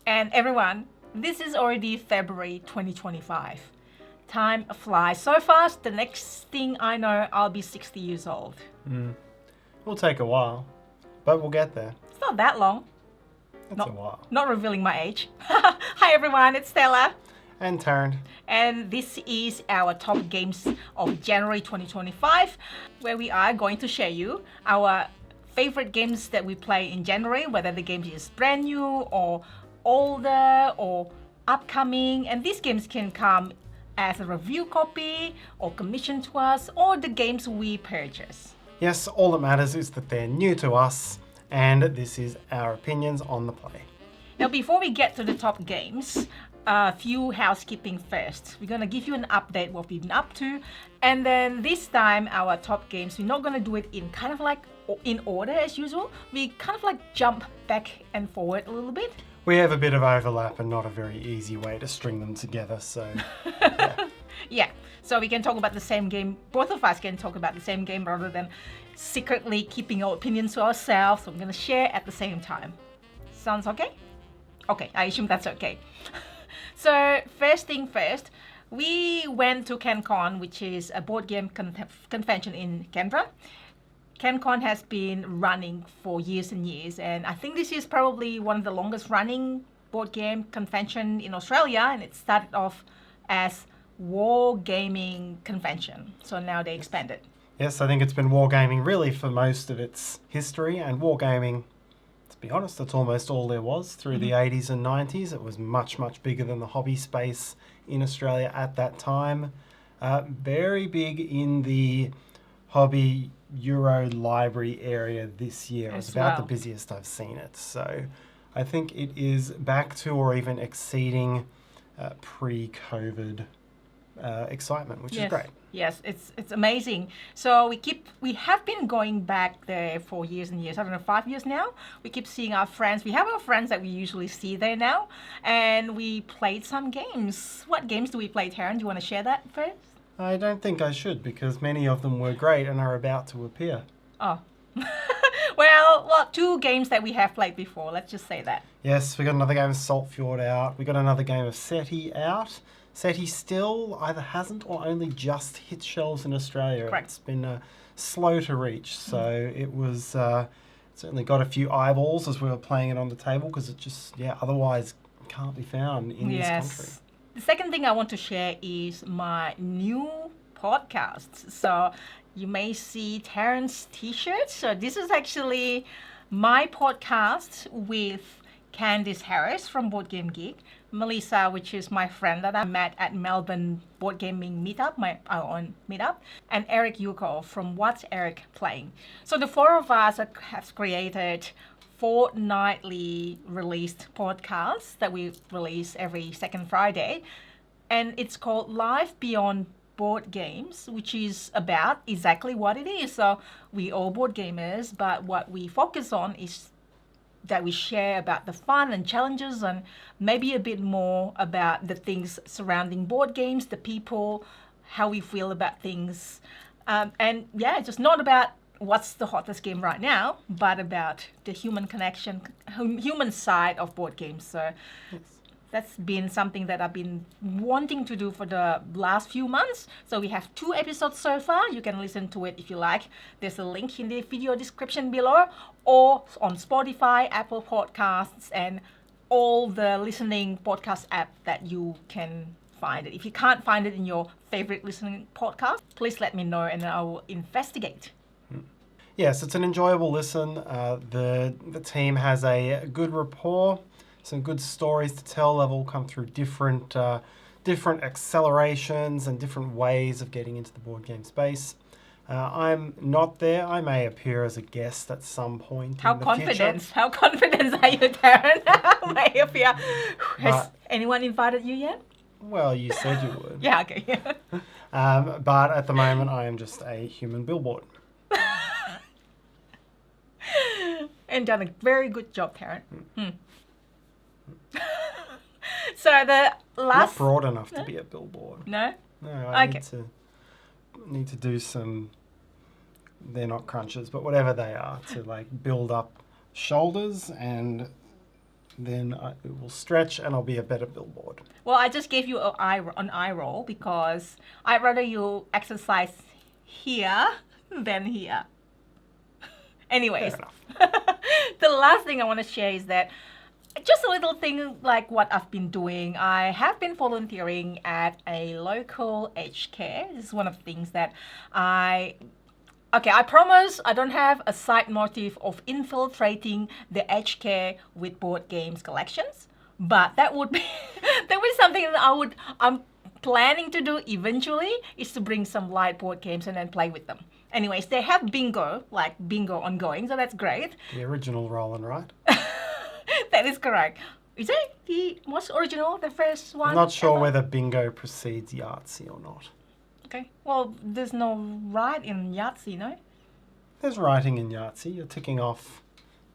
And everyone, this is already February 2025. Time flies so fast, the next thing I know, I'll be 60 years old. It'll take a while, but we'll get there. It's not that long. It's a while. Not revealing my age. Hi everyone, it's Stella. And Tarrant. And this is our top games of January 2025, where we are going to share you our favorite games that we play in January, whether the game is brand new or older or upcoming. And these games can come as a review copy or commissioned to us, or the games we purchase. Yes, all that matters is that they're new to us, and this is our opinions on the play. Now, before we get to the top games, a few housekeeping first. We're going to give you an update what we've been up to, and then this time our top games, we're not going to do it in kind of like in order as usual. We kind of like jump back and forward a little bit. We have a bit of overlap and not a very easy way to string them together, so yeah. Yeah, so we can talk about the same game. Both of us can talk about the same game rather than secretly keeping our opinions to ourselves. So I'm going to share at the same time. Sounds okay? Okay, I assume that's okay. So first thing first, we went to CanCon, which is a board game convention in Canberra. CanCon has been running for years and years, and I think this is probably one of the longest running board game convention in Australia, and it started off as War Gaming Convention. So now they expanded. Yes, I think it's been wargaming really for most of its history, and wargaming, to be honest, that's almost all there was through the 80s and 90s. It was much, much bigger than the hobby space in Australia at that time. Very big in the hobby Euro library area this year. It was about the busiest I've seen it. So I think it is back to or even exceeding pre-COVID excitement, which is great. Yes, it's amazing. So we have been going back there for years and years. I don't know, 5 years now. We keep seeing our friends. We have our friends that we usually see there now, and we played some games. What games do we play, Tarrant? Do you want to share that first? I don't think I should, because many of them were great and are about to appear. Oh. well, 2 games that we have played before. Let's just say that. Yes, we got another game of Saltfjord out. We got another game of SETI out. SETI still either hasn't or only just hit shelves in Australia. Correct. It's been slow to reach, so it was certainly got a few eyeballs as we were playing it on the table, because it just, otherwise can't be found in this country. The second thing I want to share is my new podcast. So you may see Tarrant's t-shirt. So this is actually my podcast with Candice Harris from BoardGameGeek, Melissa, which is my friend that I met at Melbourne Board Gaming Meetup, our own meetup, and Eric Yuko from What's Eric Playing. So the 4 of us have created fortnightly released podcasts that we release every second Friday, and it's called Life Beyond Board Games, which is about exactly what it is. So we all board gamers, but what we focus on is that we share about the fun and challenges, and maybe a bit more about the things surrounding board games, the people, how we feel about things, and just not about what's the hottest game right now, but about the human connection, human side of board games. So that's been something that I've been wanting to do for the last few months. So we have 2 episodes so far. You can listen to it if you like. There's a link in the video description below, or on Spotify, Apple Podcasts, and all the listening podcast app that you can find it. If you can't find it in your favorite listening podcast, please let me know and I will investigate. Yes, it's an enjoyable listen. The team has a good rapport, some good stories to tell. They've all come through different accelerations and different ways of getting into the board game space. I'm not there. I may appear as a guest at some point in the future. How confident are you, Tarrant? I may appear. Has anyone invited you yet? Well, you said you would. Yeah, okay. But at the moment, I am just a human billboard. And done a very good job, Tarrant. So the last... Not broad enough to be a billboard. No? No, I need to do some... They're not crunches, but whatever they are, to like build up shoulders and then it will stretch and I'll be a better billboard. Well, I just gave you an eye roll because I'd rather you exercise here than here. Anyways, the last thing I want to share is that just a little thing like what I've been doing. I have been volunteering at a local aged care. This is one of the things that I promise I don't have a side motive of infiltrating the aged care with board games collections, but that would be something that I'm planning to do eventually, is to bring some light board games and then play with them. Anyways, they have bingo ongoing, so that's great. The original roll and write. That is correct. Is it the most original, the first one? I'm not sure ever? whether bingo precedes Yahtzee or not. Okay. Well, there's no right in Yahtzee, no? There's writing in Yahtzee. You're ticking off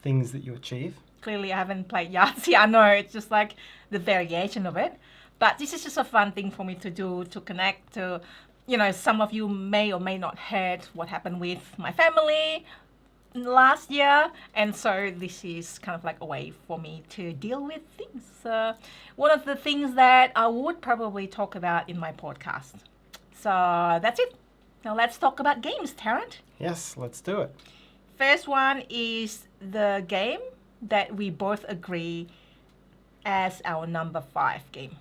things that you achieve. Clearly, I haven't played Yahtzee. I know, it's just like the variation of it. But this is just a fun thing for me to do, to connect to, some of you may or may not heard what happened with my family last year, and so this is kind of like a way for me to deal with things. One of the things that I would probably talk about in my podcast. So that's it. Now let's talk about games, Tarrant. Yes, let's do it. First one is the game that we both agree as our number 5 game.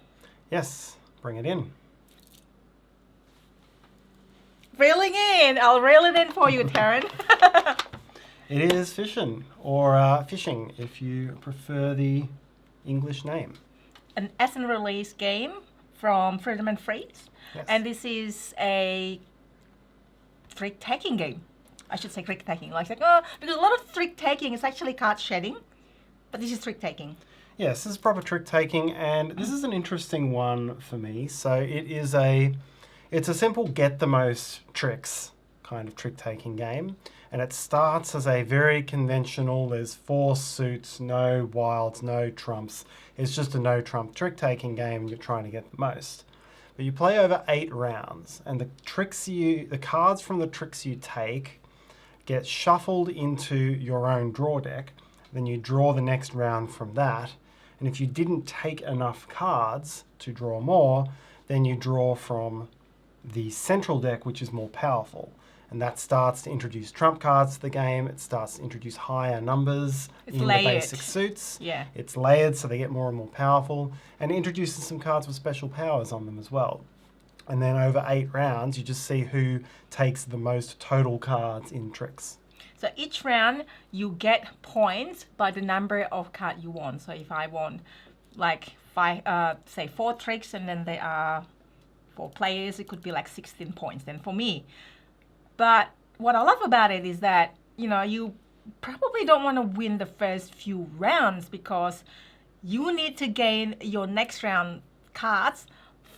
Yes, bring it in. Reeling in. I'll reel it in for you, Tarrant. It is Fishin', or Fishing, if you prefer the English name. An SN release game from Freedom and Freeze. Yes. And this is a trick-taking game. I should say trick-taking. Because a lot of trick-taking is actually card shedding, but this is trick-taking. Yes, this is proper trick-taking, and this is an interesting one for me. So it's a simple get the most tricks kind of trick-taking game. And it starts as a very conventional, there's 4 suits, no wilds, no trumps. It's just a no-trump trick-taking game and you're trying to get the most. But you play over 8 rounds, and the cards from the tricks you take get shuffled into your own draw deck. Then you draw the next round from that. And if you didn't take enough cards to draw more, then you draw from the central deck, which is more powerful. And that starts to introduce trump cards to the game. It starts to introduce higher numbers in the basic suits. Yeah. It's layered, so they get more and more powerful. And it introduces some cards with special powers on them as well. And then over 8 rounds, you just see who takes the most total cards in tricks. So each round, you get points by the number of cards you want. So if I want, like, 4 tricks, and then there are 4 players, it could be like 16 points then for me. But what I love about it is that, you probably don't want to win the first few rounds because you need to gain your next round cards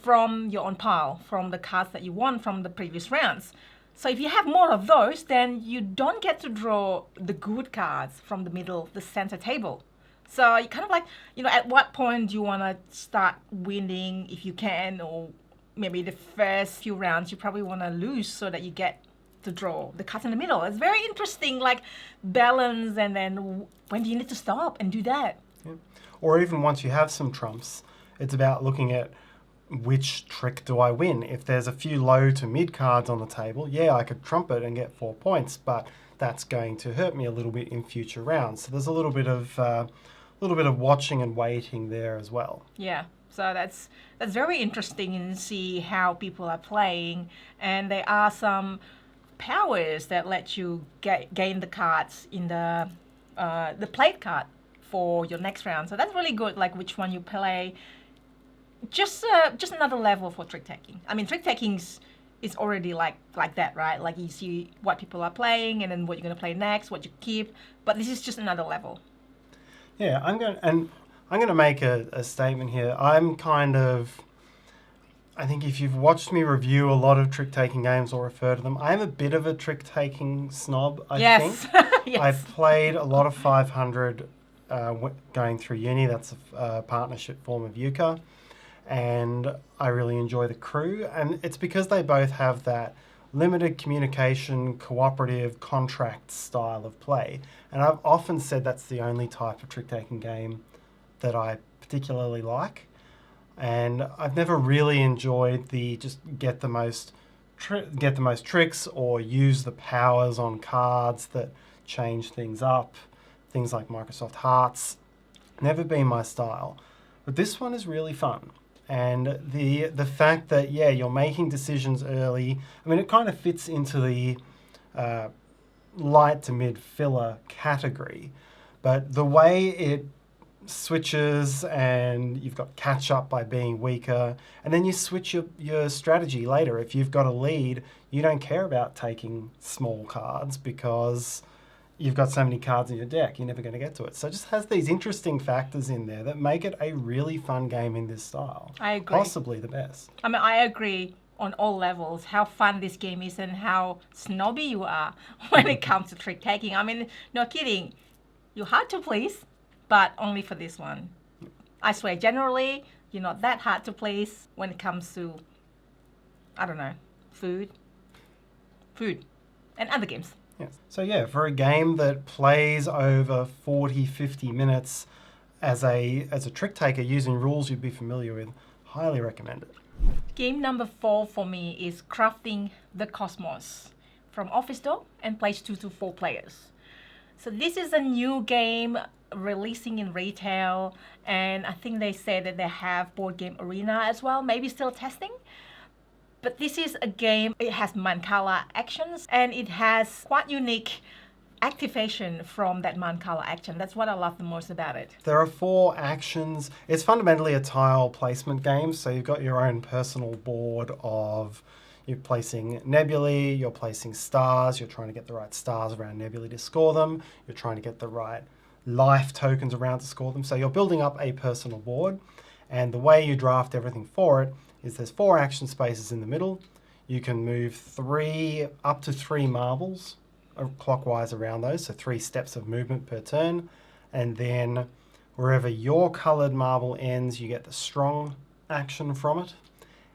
from your own pile, from the cards that you won from the previous rounds. So if you have more of those, then you don't get to draw the good cards from the middle, the center table. So you kind of like, at what point do you want to start winning if you can, or maybe the first few rounds you probably want to lose so that you get to draw the cards in the middle. It's very interesting, like balance, and then when do you need to stop and do that? Yeah. Or even once you have some trumps, it's about looking at which trick do I win. If there's a few low to mid cards on the table, yeah, I could trump it and get 4 points, but that's going to hurt me a little bit in future rounds. So there's a little bit of watching and waiting there as well. Yeah. So that's very interesting, and see how people are playing, and there are some powers that let you gain the cards in the played card for your next round. So that's really good. Like which one you play, just another level for trick taking. I mean, trick taking is already like that, right? Like you see what people are playing, and then what you're gonna play next, what you keep. But this is just another level. Yeah, I'm going to make a statement here. I think if you've watched me review a lot of trick-taking games or refer to them, I am a bit of a trick-taking snob, I think. Yes. I played a lot of 500 going through uni. That's a partnership form of euchre. And I really enjoy the crew. And it's because they both have that limited communication, cooperative, contract style of play. And I've often said that's the only type of trick-taking game that I particularly like. And I've never really enjoyed the just get the most tricks or use the powers on cards that change things up. Things like Microsoft Hearts. Never been my style. But this one is really fun. And the fact that, you're making decisions early, I mean, it kind of fits into the light to mid filler category. But the way it switches and you've got catch up by being weaker, and then you switch your strategy later. If you've got a lead, you don't care about taking small cards because you've got so many cards in your deck, you're never going to get to it. So it just has these interesting factors in there that make it a really fun game in this style. I agree. Possibly the best. I mean, I agree on all levels how fun this game is and how snobby you are when it comes to trick taking. I mean, no kidding. You're hard to please, but only for this one. I swear, generally, you're not that hard to please when it comes to, I don't know, food, and other games. Yes. So for a game that plays over 40, 50 minutes as a trick taker using rules you'd be familiar with, highly recommend it. Game number 4 for me is Crafting the Cosmos from Office Dog and plays 2 to 4 players. So this is a new game releasing in retail, and I think they said that they have Board Game Arena as well, maybe still testing. But this is a game, it has Mancala actions and it has quite unique activation from that Mancala action. That's what I love the most about it. There are 4 actions. It's fundamentally a tile placement game, so you've got your own personal board of you're placing nebulae, you're placing stars, you're trying to get the right stars around nebulae to score them, you're trying to get the right life tokens around to score them. So you're building up a personal board, and the way you draft everything for it is there's 4 action spaces in the middle. You can move up to 3 marbles clockwise around those, so 3 steps of movement per turn, and then wherever your coloured marble ends, you get the strong action from it,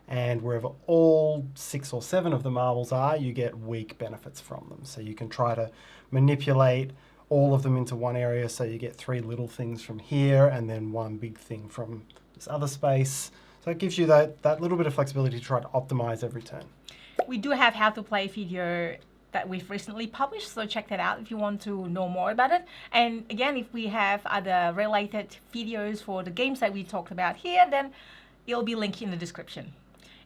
and wherever all 6 or 7 of the marbles are, you get weak benefits from them. So you can try to manipulate all of them into one area, so you get 3 little things from here and then 1 big thing from this other space. So it gives you that little bit of flexibility to try to optimize every turn. We do have how to play video that we've recently published, so check that out if you want to know more about it. And again, if we have other related videos for the games that we talked about here, then it'll be linked in the description.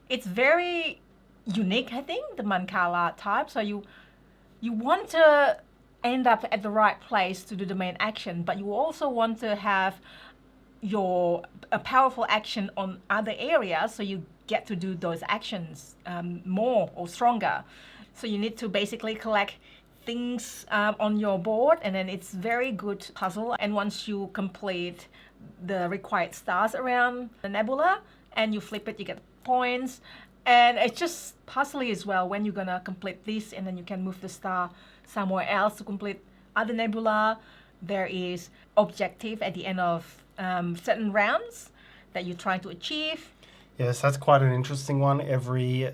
It's very unique, I think, the Mancala type. So you want to end up at the right place to do the main action, but you also want to have a powerful action on other areas, so you get to do those actions more or stronger. So you need to basically collect things on your board, and then it's very good puzzle. And once you complete the required stars around the nebula and you flip it, you get points. And it's just puzzly as well when you're gonna complete this, and then you can move the star somewhere else to complete other nebula. There is objective at the end of certain rounds that you're trying to achieve. Yes, that's quite an interesting one. Every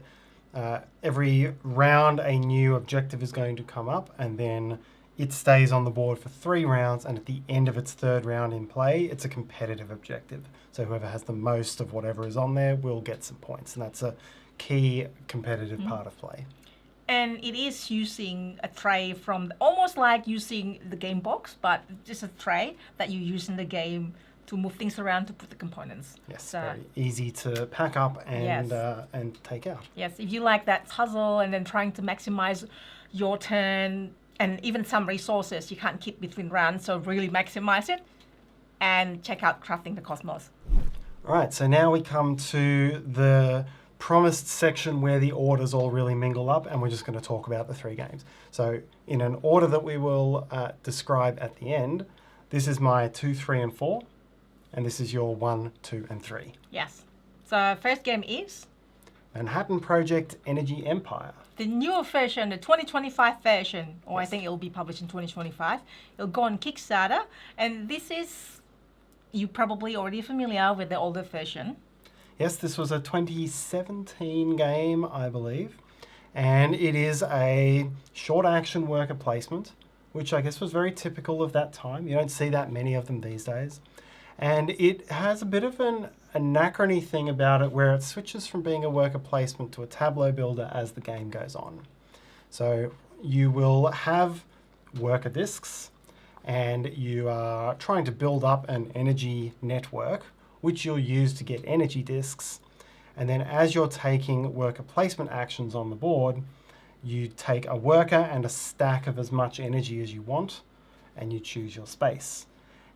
round a new objective is going to come up, and then it stays on the board for 3 rounds, and at the end of its 3rd round in play, it's a competitive objective. So whoever has the most of whatever is on there will get some points, and that's a key competitive part of play. And it is using a tray from, almost like using the game box, but just a tray that you use in the game to move things around to put the components. Yes, very easy to pack up and take out. Yes, if you like that puzzle and then trying to maximize your turn and even some resources you can't keep between rounds, so really maximize it and check out Crafting the Cosmos. All right, so now we come to the promised section where the orders all really mingle up, and we're just going to talk about the 3 games. So in an order that we will describe at the end, this is my 2, 3, and 4, and this is your 1, 2, and 3. Yes. So first game is Manhattan Project Energy Empire. The newer version, the 2025 version, or yes. I think it'll be published in 2025. It'll go on Kickstarter, and this is, you're probably already familiar with the older version. Yes, this was a 2017 game, I believe, and it is a short action worker placement, which I guess was very typical of that time. You don't see that many of them these days. And it has a bit of an anachrony thing about it where it switches from being a worker placement to a tableau builder as the game goes on. So you will have worker discs and you are trying to build up an energy network which you'll use to get energy discs. And then as you're taking worker placement actions on the board, you take a worker and a stack of as much energy as you want, and you choose your space.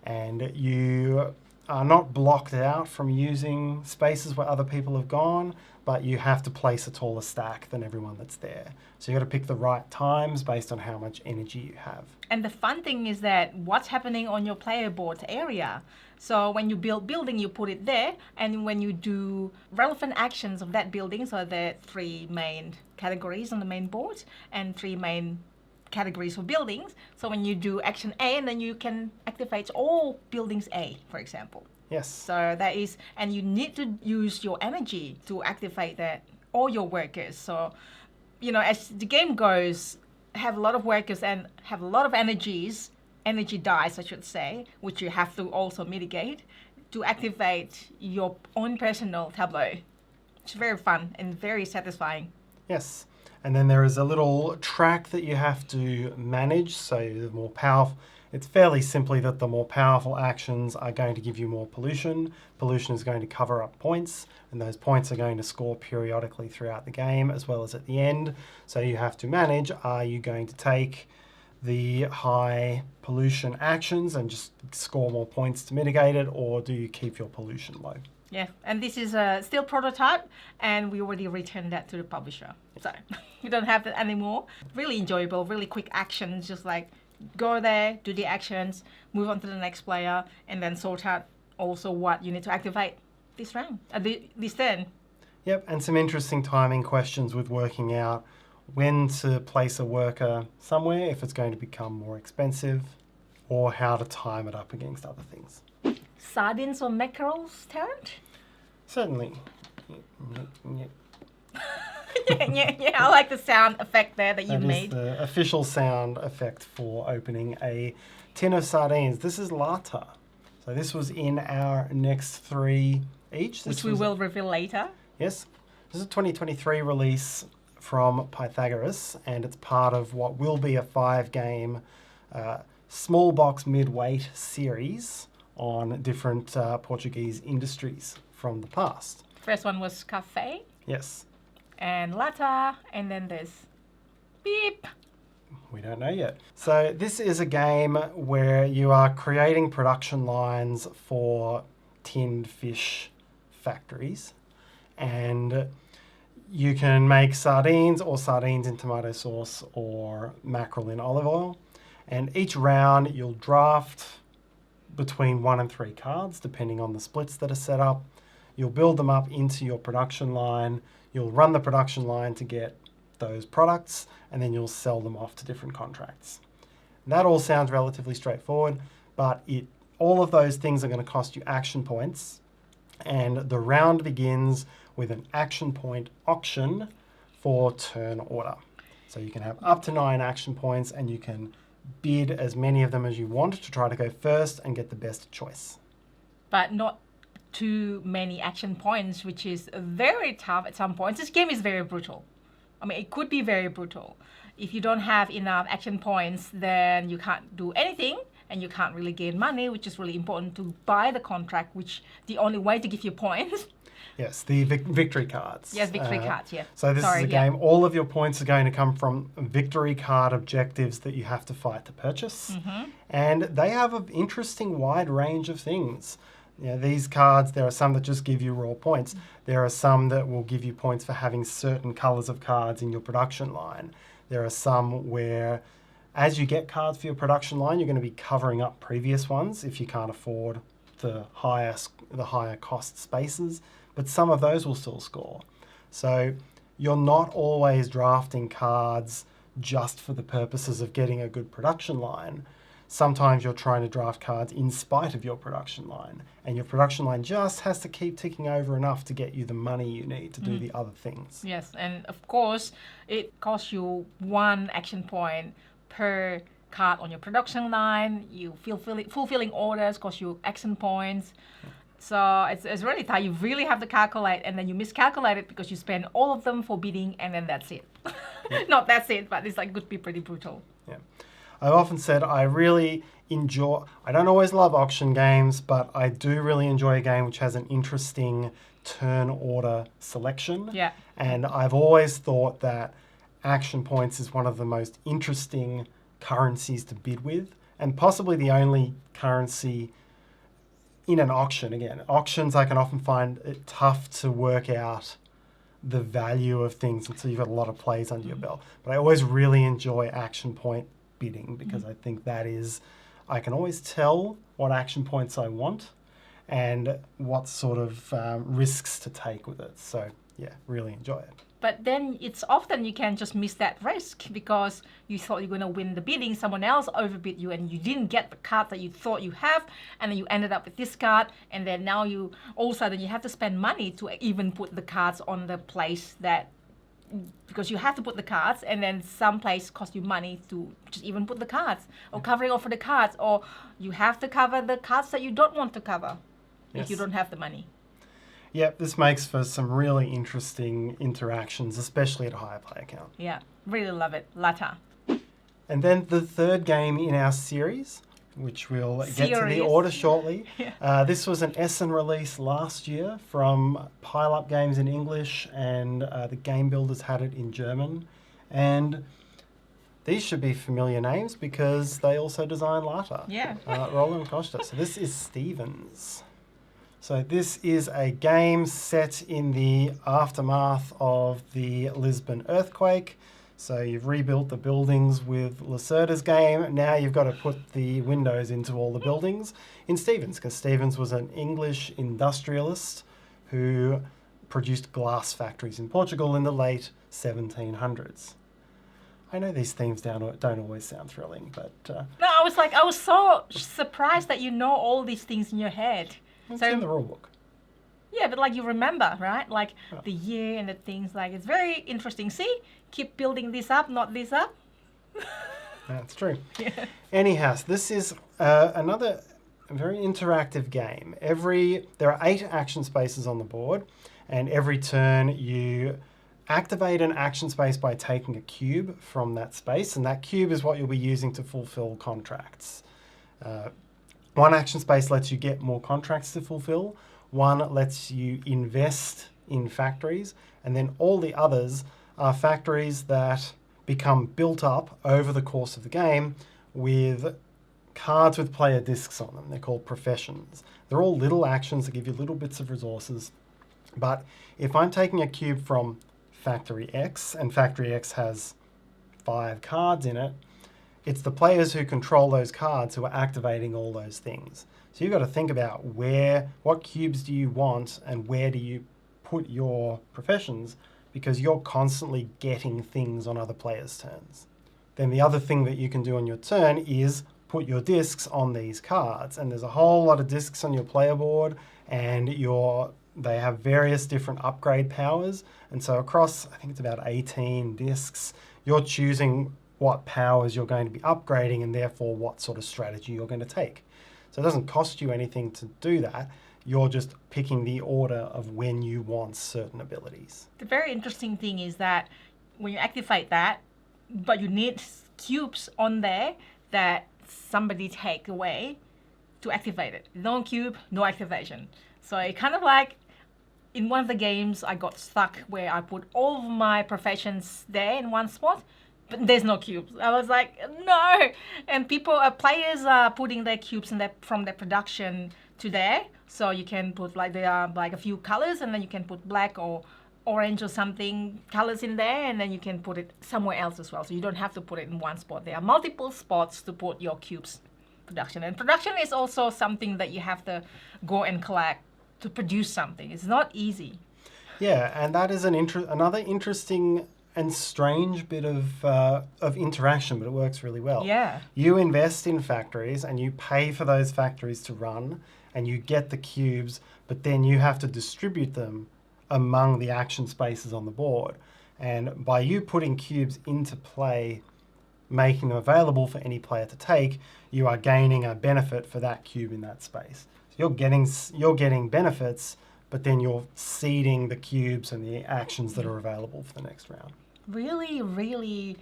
And you are not blocked out from using spaces where other people have gone, but you have to place a taller stack than everyone that's there. So you've got to pick the right times based on how much energy you have. And the fun thing is that what's happening on your player board area. So when you build building, you put it there, and when you do relevant actions of that building, so there are 3 main categories on the main board and 3 main categories for buildings. So when you do action A, and then you can activate all buildings A, for example. Yes. So that is, and you need to use your energy to activate that, all your workers. So, you know, as the game goes, have a lot of workers and have a lot of energy dice, I should say, which you have to also mitigate to activate your own personal tableau. It's very fun and very satisfying. Yes. And then there is a little track that you have to manage. So the more powerful, it's fairly simply that the more powerful actions are going to give you more pollution. Pollution is going to cover up points, and those points are going to score periodically throughout the game as well as at the end. So you have to manage, are you going to take the high pollution actions and just score more points to mitigate it, or do you keep your pollution low? Yeah, and this is a still prototype, and we already returned that to the publisher. So you don't have that anymore. Really enjoyable, really quick actions, just like go there, do the actions, move on to the next player, and then sort out also what you need to activate this round, this turn. Yep, and some interesting timing questions with working out when to place a worker somewhere if it's going to become more expensive, or how to time it up against other things. Sardines or mackerels, Tarrant? Certainly. yeah, I like the sound effect there that you made. That is the official sound effect for opening a tin of sardines. This is Lata. So this was in our next 3 each. Which we will reveal later. Yes. This is a 2023 release from Pythagoras, and it's part of what will be a 5-game small box mid-weight series on different Portuguese industries from the past. First one was Café. Yes. And Lata, and then there's Beep. We don't know yet. So this is a game where you are creating production lines for tinned fish factories, and you can make sardines or sardines in tomato sauce or mackerel in olive oil. And each round you'll draft between 1 and 3 cards, depending on the splits that are set up. You'll build them up into your production line. You'll run the production line to get those products, and then you'll sell them off to different contracts. And that all sounds relatively straightforward, but all of those things are going to cost you action points. And the round begins with an action point auction for turn order. So you can have up to 9 action points, and you can bid as many of them as you want to try to go first and get the best choice. But not too many action points, which is very tough at some points. This game is very brutal. I mean, it could be very brutal. If you don't have enough action points, then you can't do anything, and you can't really gain money, which is really important to buy the contract, which the only way to give you points. Yes, the victory cards. Yes, victory cards, yeah. So this is a game, all of your points are going to come from victory card objectives that you have to fight to purchase. Mm-hmm. And they have an interesting wide range of things. You know, these cards, there are some that just give you raw points. There are some that will give you points for having certain colours of cards in your production line. There are some where, as you get cards for your production line, you're going to be covering up previous ones if you can't afford the higher cost spaces. But some of those will still score. So you're not always drafting cards just for the purposes of getting a good production line. Sometimes you're trying to draft cards in spite of your production line, and your production line just has to keep ticking over enough to get you the money you need to do the other things. Yes, and of course, it costs you 1 action point per card on your production line. You fulfilling orders cost you action points. So it's really tight. You really have to calculate, and then you miscalculate it because you spend all of them for bidding, and then that's it. Not that's it, but it's like could be pretty brutal. Yeah. I've often said I really enjoy, I don't always love auction games, but I do really enjoy a game which has an interesting turn order selection. Yeah. And I've always thought that action points is one of the most interesting currencies to bid with, and possibly the only currency in an auction. Again, auctions, I can often find it tough to work out the value of things until you've got a lot of plays under your belt. But I always really enjoy action point bidding because I think that is, I can always tell what action points I want and what sort of risks to take with it. So yeah, really enjoy it. But then it's often you can just miss that risk because you thought you're going to win the bidding, someone else overbid you and you didn't get the card that you thought you have, and then you ended up with this card, and then now you all of a sudden you have to spend money to even put the cards on the place that, because you have to put the cards, and then some place cost you money to just even put the cards, or covering over the cards, or you have to cover the cards that you don't want to cover if you don't have the money. Yep, this makes for some really interesting interactions, especially at a higher player count. Yeah, really love it. Lata. And then the third game in our series, which we'll get to the order shortly. This was an Essen release last year from Pile Up Games in English, and the Game Builders had it in German. And these should be familiar names because they also designed Lata. Yeah. Roland Costa. So this is Stevens. So this is a game set in the aftermath of the Lisbon earthquake. So you've rebuilt the buildings with Lacerda's game. Now you've got to put the windows into all the buildings in Stevens, because Stevens was an English industrialist who produced glass factories in Portugal in the late 1700s. I know these themes don't always sound thrilling, but... No, I was so surprised that you know all these things in your head. It's in the rule book. Yeah, but like you remember, right? Like the year and the things, like it's very interesting. See, keep building this up, not this up. That's true. Yeah. Anyhow, this is another very interactive game. There are 8 action spaces on the board, and every turn you activate an action space by taking a cube from that space, and that cube is what you'll be using to fulfill contracts. One action space lets you get more contracts to fulfill. One lets you invest in factories. And then all the others are factories that become built up over the course of the game with cards with player discs on them. They're called professions. They're all little actions that give you little bits of resources. But if I'm taking a cube from Factory X, and Factory X has 5 cards in it, it's the players who control those cards who are activating all those things. So you've got to think about what cubes do you want and where do you put your professions, because you're constantly getting things on other players' turns. Then the other thing that you can do on your turn is put your discs on these cards. And there's a whole lot of discs on your player board, and they have various different upgrade powers. And so across, I think it's about 18 discs, you're choosing what powers you're going to be upgrading and therefore what sort of strategy you're going to take. So it doesn't cost you anything to do that. You're just picking the order of when you want certain abilities. The very interesting thing is that when you activate that, but you need cubes on there that somebody take away to activate it. No cube, no activation. So it kind of like, in one of the games, I got stuck where I put all of my professions there in one spot, but there's no cubes. I was like, no. And players are putting their cubes from their production to there. So you can put there are like a few colors, and then you can put black or orange or something colors in there, and then you can put it somewhere else as well. So you don't have to put it in one spot. There are multiple spots to put your cubes production. And production is also something that you have to go and collect to produce something. It's not easy. Yeah, and that is another interesting and strange bit of interaction, but it works really well. Yeah. You invest in factories and you pay for those factories to run, and you get the cubes, but then you have to distribute them among the action spaces on the board. And by you putting cubes into play making them available for any player to take, you are gaining a benefit for that cube in that space. So you're getting benefits, but then you're seeding the cubes and the actions that are available for the next round. Really, really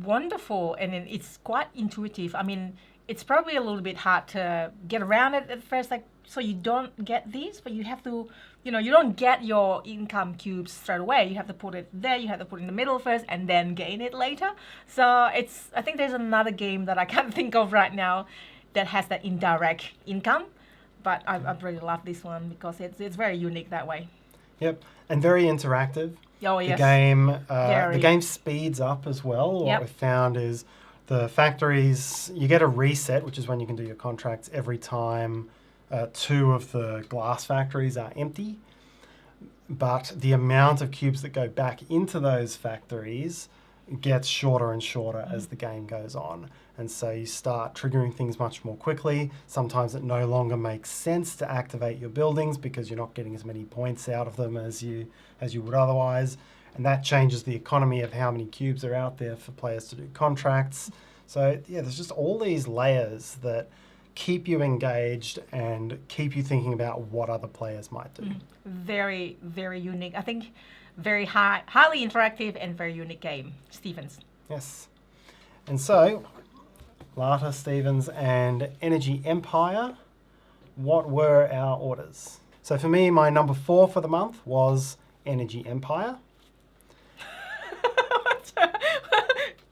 wonderful, and then it's quite intuitive. I mean, it's probably a little bit hard to get around it at first, like, so you don't get these, but you have to, you don't get your income cubes straight away. You have to put it there, you have to put it in the middle first, and then gain it later. So I think there's another game that I can't think of right now that has that indirect income, but I really love this one because it's very unique that way. Yep, and very interactive. Oh, yes. The game speeds up as well. What we've found is the factories, you get a reset, which is when you can do your contracts every time 2 of the glass factories are empty. But the amount of cubes that go back into those factories gets shorter and shorter as the game goes on. And so you start triggering things much more quickly. Sometimes it no longer makes sense to activate your buildings because you're not getting as many points out of them as you would otherwise. And that changes the economy of how many cubes are out there for players to do contracts. So yeah, there's just all these layers that keep you engaged and keep you thinking about what other players might do. Very, very unique. I think very highly interactive and very unique game. Stevens. Yes. And so, Lata, Stevens, and Energy Empire, what were our orders? So for me, my number 4 for the month was Energy Empire.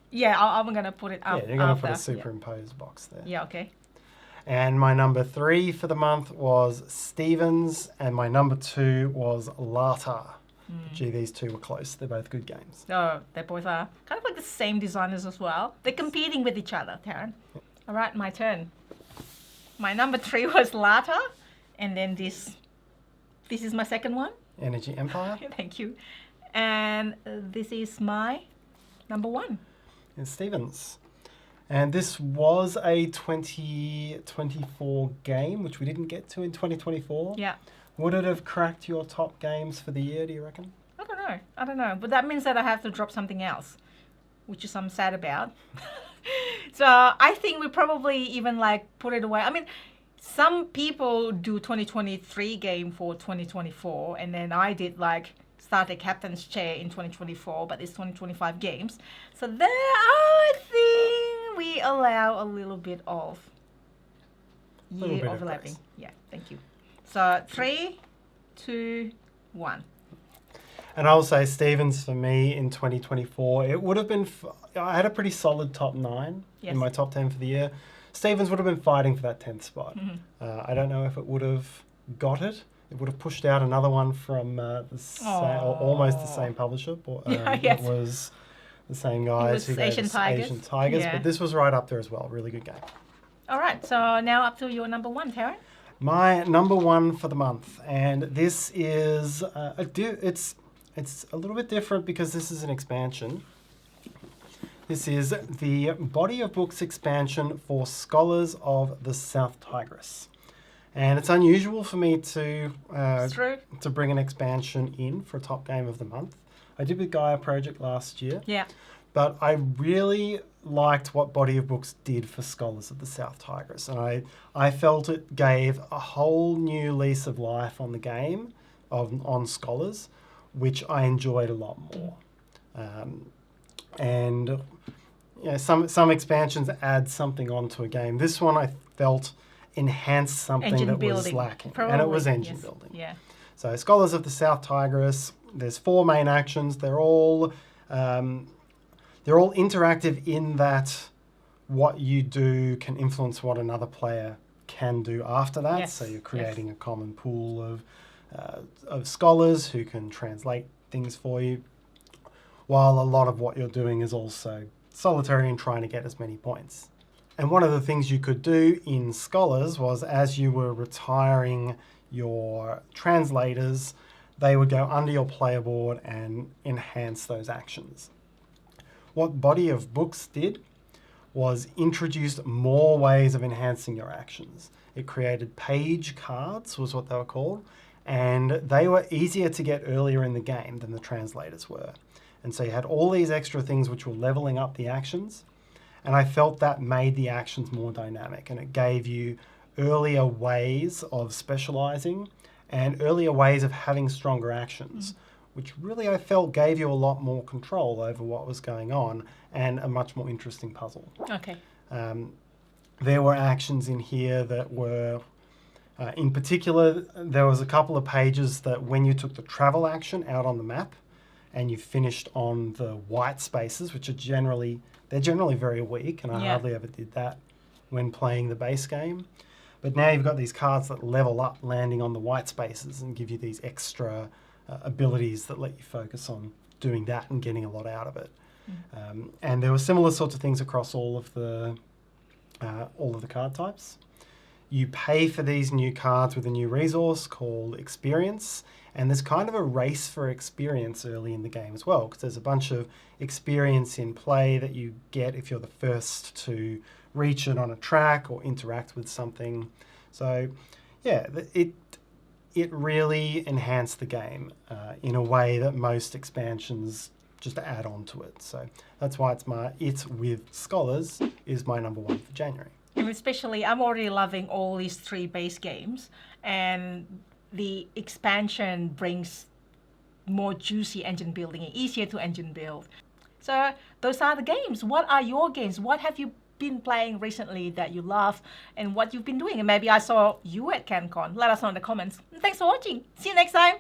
Yeah, I'm going to put it up. Yeah, you're going to put a superimposed box there. Yeah, okay. And my number 3 for the month was Stevens, and my number 2 was Lata. Gee, these two were close. They're both good games. Oh, they both are kind of like the same designers as well. They're competing with each other, Tarrant. All right, my turn. My number 3 was Lata, and then this is my second one. Energy Empire. Thank you. And this is my number 1. It's Stevens. And this was a 2024 game, which we didn't get to in 2024. Yeah. Would it have cracked your top games for the year, do you reckon? I don't know. But that means that I have to drop something else, which is I'm sad about. So I think we probably even put it away. I mean, some people do 2023 game for 2024, and then I did start a captain's chair in 2024, but it's 2025 games. So there, I think we allow a little bit of year overlapping. Yeah, thank you. So 3, 2, 1. And I'll say Stevens for me in 2024. It would have been, I had a pretty solid top 9 in my top 10 for the year. Stevens would have been fighting for that 10th spot. I don't know if it would have got it. It would have pushed out another one from almost the same publisher. It was the same guys who gave us Asian Tigers. But this was right up there as well. Really good game. All right, so now up to your number 1, Tarrant. My number 1 for the month, and this is it's a little bit different because this is an expansion. This is the Body of Books expansion for Scholars of the South Tigris. And it's unusual for me to bring an expansion in for a top game of the month. I did with Gaia Project last year. Yeah. But I really liked what Body of Books did for Scholars of the South Tigris. And I felt it gave a whole new lease of life on the game, on Scholars, which I enjoyed a lot more. And some expansions add something onto a game. This one I felt enhanced something was lacking. And it was engine building. Yeah. So Scholars of the South Tigris, there's 4 main actions. They're all interactive in that what you do can influence what another player can do after that. Yes. So you're creating a common pool of scholars who can translate things for you, while a lot of what you're doing is also solitary and trying to get as many points. And one of the things you could do in Scholars was, as you were retiring your translators, they would go under your player board and enhance those actions. What Body of Books did was introduced more ways of enhancing your actions. It created page cards, was what they were called, and they were easier to get earlier in the game than the translators were. And so you had all these extra things which were leveling up the actions. And I felt that made the actions more dynamic, and it gave you earlier ways of specializing and earlier ways of having stronger actions, which really I felt gave you a lot more control over what was going on and a much more interesting puzzle. Okay. There were actions in here that were, in particular, there was a couple of pages that when you took the travel action out on the map and you finished on the white spaces, which are generally very weak, and I hardly ever did that when playing the base game. But now you've got these cards that level up landing on the white spaces and give you these extra abilities that let you focus on doing that and getting a lot out of it. And there were similar sorts of things across all of the card types. You pay for these new cards with a new resource called experience, and there's kind of a race for experience early in the game as well, because there's a bunch of experience in play that you get if you're the first to reach it on a track or interact with something. So yeah, it really enhanced the game in a way that most expansions just add on to it. So that's why it's with Scholars is my number one for January. And especially, I'm already loving all these 3 base games, and the expansion brings more juicy engine building and easier to engine build. So those are the games. What are your games? What have you been playing recently that you love, and what you've been doing? And maybe I saw you at CanCon. Let us know in the comments. And thanks for watching. See you next time.